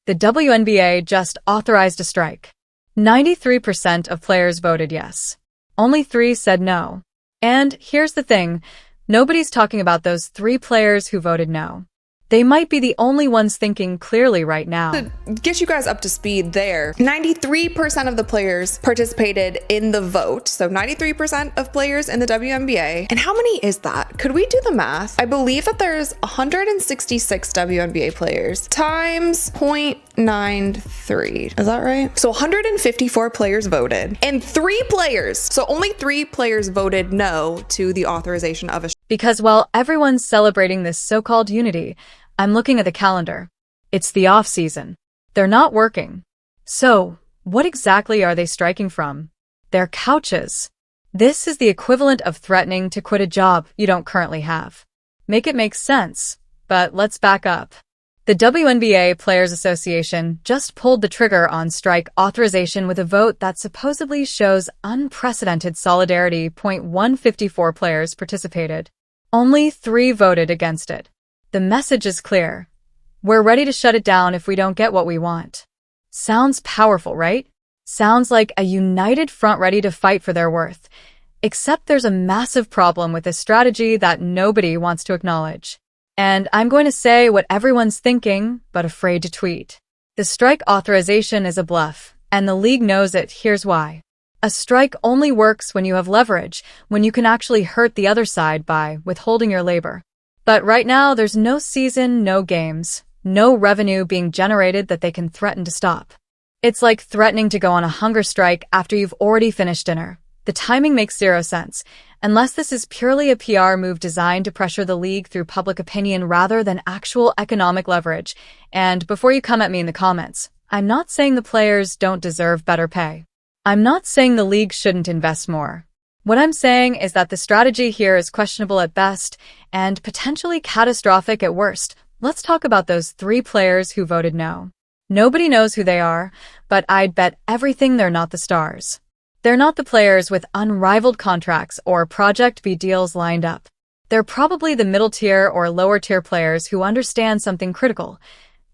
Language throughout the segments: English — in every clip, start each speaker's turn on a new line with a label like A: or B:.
A: The WNBA just authorized a strike. 93% of players voted yes. Only 3 said no. And here's the thing, nobody's talking about those 3 players who voted no. They might be the only ones thinking clearly right now.
B: To get you guys up to speed there, 93% of the players participated in the vote. So 93% of players in the WNBA. And how many is that? Could we do the math? I believe that there's 166 WNBA players times 0.93. Is that right? So 154 players voted and 3 players. So only 3 players voted no to the authorization of a
A: Because while everyone's celebrating this so-called unity, I'm looking at the calendar. It's the off-season. They're not working. So, what exactly are they striking from? Their couches. This is the equivalent of threatening to quit a job you don't currently have. Make it make sense, but let's back up. The WNBA Players Association just pulled the trigger on strike authorization with a vote that supposedly shows unprecedented solidarity. 154 players participated. Only 3 voted against it. The message is clear. We're ready to shut it down if we don't get what we want. Sounds powerful, right? Sounds like a united front ready to fight for their worth. Except there's a massive problem with this strategy that nobody wants to acknowledge. And I'm going to say what everyone's thinking, but afraid to tweet. The strike authorization is a bluff, and the league knows it. Here's why. A strike only works when you have leverage, when you can actually hurt the other side by withholding your labor. But right now, there's no season, no games, no revenue being generated that they can threaten to stop. It's like threatening to go on a hunger strike after you've already finished dinner. The timing makes 0 sense, unless this is purely a PR move designed to pressure the league through public opinion rather than actual economic leverage. And before you come at me in the comments, I'm not saying the players don't deserve better pay. I'm not saying the league shouldn't invest more. What I'm saying is that the strategy here is questionable at best and potentially catastrophic at worst. Let's talk about those 3 players who voted no. Nobody knows who they are, but I'd bet everything they're not the stars. They're not the players with unrivaled contracts or Project B deals lined up. They're probably the middle tier or lower tier players who understand something critical.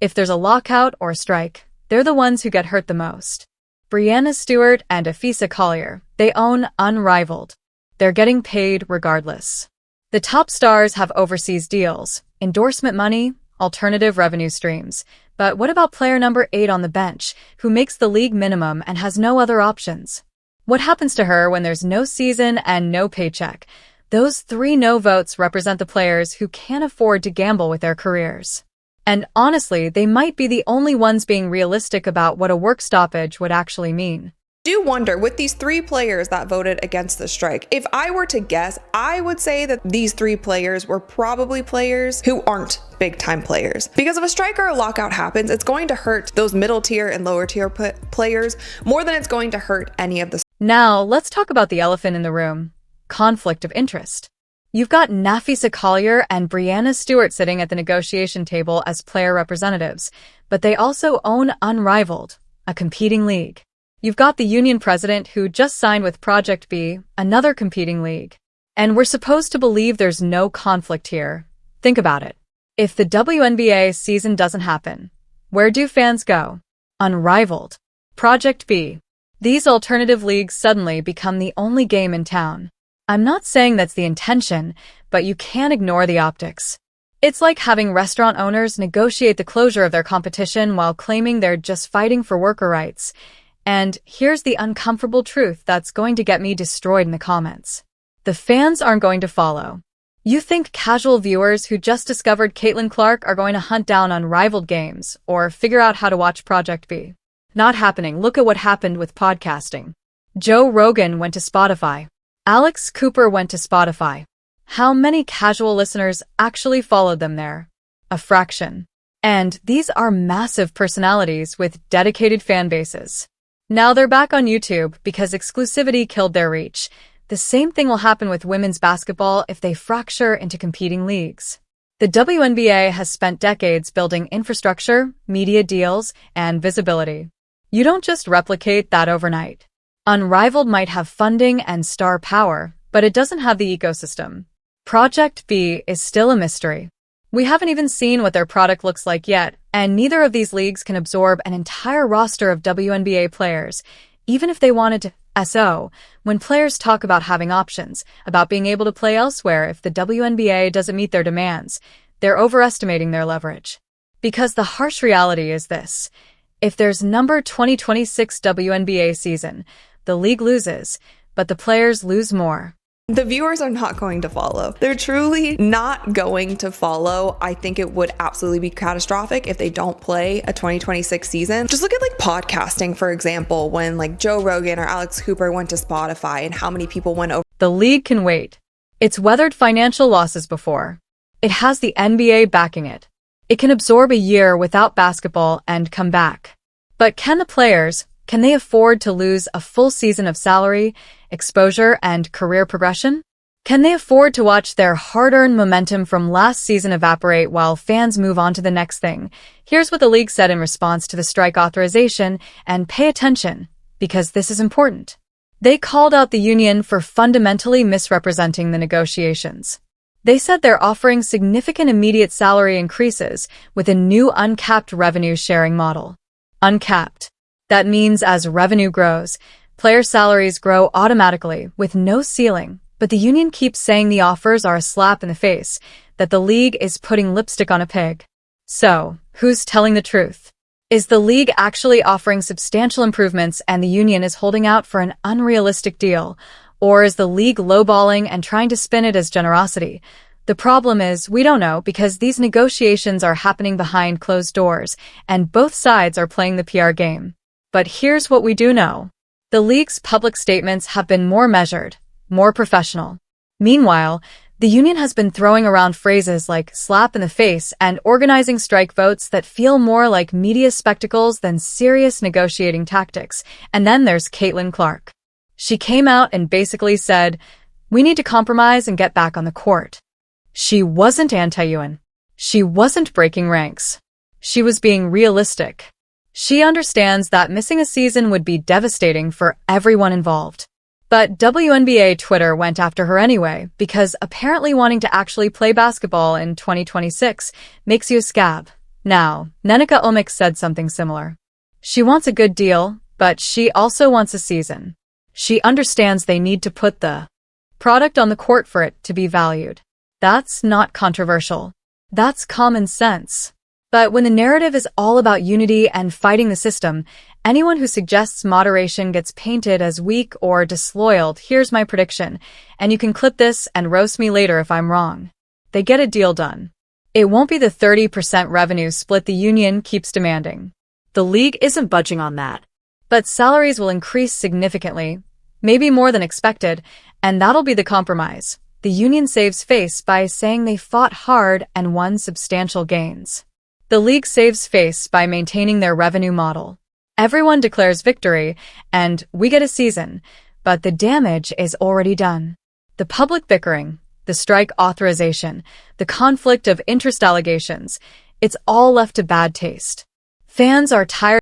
A: If there's a lockout or a strike, they're the ones who get hurt the most. Breanna Stewart and Afisa Collier, they own Unrivaled. They're getting paid regardless. The top stars have overseas deals, endorsement money, alternative revenue streams. But what about player number 8 on the bench, who makes the league minimum and has no other options? What happens to her when there's no season and no paycheck? Those 3 no votes represent the players who can't afford to gamble with their careers. And honestly, they might be the only ones being realistic about what a work stoppage would actually mean.
B: I do wonder, with these 3 players that voted against the strike, if I were to guess, I would say that these 3 players were probably players who aren't big time players. Because if a strike or a lockout happens, it's going to hurt those middle tier and lower tier players more than it's going to hurt any of the.
A: Now, let's talk about the elephant in the room. Conflict of interest. You've got Afisa Collier and Breanna Stewart sitting at the negotiation table as player representatives, but they also own Unrivaled, a competing league. You've got the union president who just signed with Project B, another competing league. And we're supposed to believe there's no conflict here. Think about it. If the WNBA season doesn't happen, where do fans go? Unrivaled. Project B. These alternative leagues suddenly become the only game in town. I'm not saying that's the intention, but you can't ignore the optics. It's like having restaurant owners negotiate the closure of their competition while claiming they're just fighting for worker rights. And here's the uncomfortable truth that's going to get me destroyed in the comments. The fans aren't going to follow. You think casual viewers who just discovered Caitlin Clark are going to hunt down Unrivaled games or figure out how to watch Project B? Not happening. Look at what happened with podcasting. Joe Rogan went to Spotify. Alex Cooper went to Spotify. How many casual listeners actually followed them there? A fraction. And these are massive personalities with dedicated fan bases. Now they're back on YouTube because exclusivity killed their reach. The same thing will happen with women's basketball if they fracture into competing leagues. The WNBA has spent decades building infrastructure, media deals, and visibility. You don't just replicate that overnight. Unrivaled might have funding and star power, but it doesn't have the ecosystem. Project B is still a mystery. We haven't even seen what their product looks like yet, And neither of these leagues can absorb an entire roster of WNBA players, even if they wanted to. So, when players talk about having options, about being able to play elsewhere if the WNBA doesn't meet their demands, they're overestimating their leverage. Because the harsh reality is this: if there's number 2026 WNBA season, the league loses, but the players lose more.
B: The viewers are not going to follow. They're truly not going to follow. I think it would absolutely be catastrophic if they don't play a 2026 season. Just look at like podcasting, for example, when like Joe Rogan or Alex Cooper went to Spotify and how many people went over.
A: The league can wait. It's weathered financial losses before. It has the NBA backing it. It can absorb a year without basketball and come back. But can the players? Can they afford to lose a full season of salary, exposure, and career progression? Can they afford to watch their hard-earned momentum from last season evaporate while fans move on to the next thing? Here's what the league said in response to the strike authorization, and pay attention, because this is important. They called out the union for fundamentally misrepresenting the negotiations. They said they're offering significant immediate salary increases with a new uncapped revenue sharing model. Uncapped. That means as revenue grows, player salaries grow automatically with no ceiling, but the union keeps saying the offers are a slap in the face, that the league is putting lipstick on a pig. So, who's telling the truth? Is the league actually offering substantial improvements and the union is holding out for an unrealistic deal? Or is the league lowballing and trying to spin it as generosity? The problem is, we don't know because these negotiations are happening behind closed doors, and both sides are playing the PR game. But here's what we do know. The league's public statements have been more measured, more professional. Meanwhile, the union has been throwing around phrases like slap in the face and organizing strike votes that feel more like media spectacles than serious negotiating tactics. And then there's Caitlin Clark. She came out and basically said, "We need to compromise and get back on the court." She wasn't anti-UN. She wasn't breaking ranks. She was being realistic. She understands that missing a season would be devastating for everyone involved. But WNBA Twitter went after her anyway, because apparently wanting to actually play basketball in 2026 makes you a scab. Now, Nenica Omik said something similar. She wants a good deal, but she also wants a season. She understands they need to put the product on the court for it to be valued. That's not controversial. That's common sense. But when the narrative is all about unity and fighting the system, anyone who suggests moderation gets painted as weak or disloyal. Here's my prediction, and you can clip this and roast me later if I'm wrong. They get a deal done. It won't be the 30% revenue split the union keeps demanding. The league isn't budging on that. But salaries will increase significantly, maybe more than expected, and that'll be the compromise. The union saves face by saying they fought hard and won substantial gains. The league saves face by maintaining their revenue model. Everyone declares victory, and we get a season, but the damage is already done. The public bickering, the strike authorization, the conflict of interest allegations, it's all left to bad taste. Fans are tired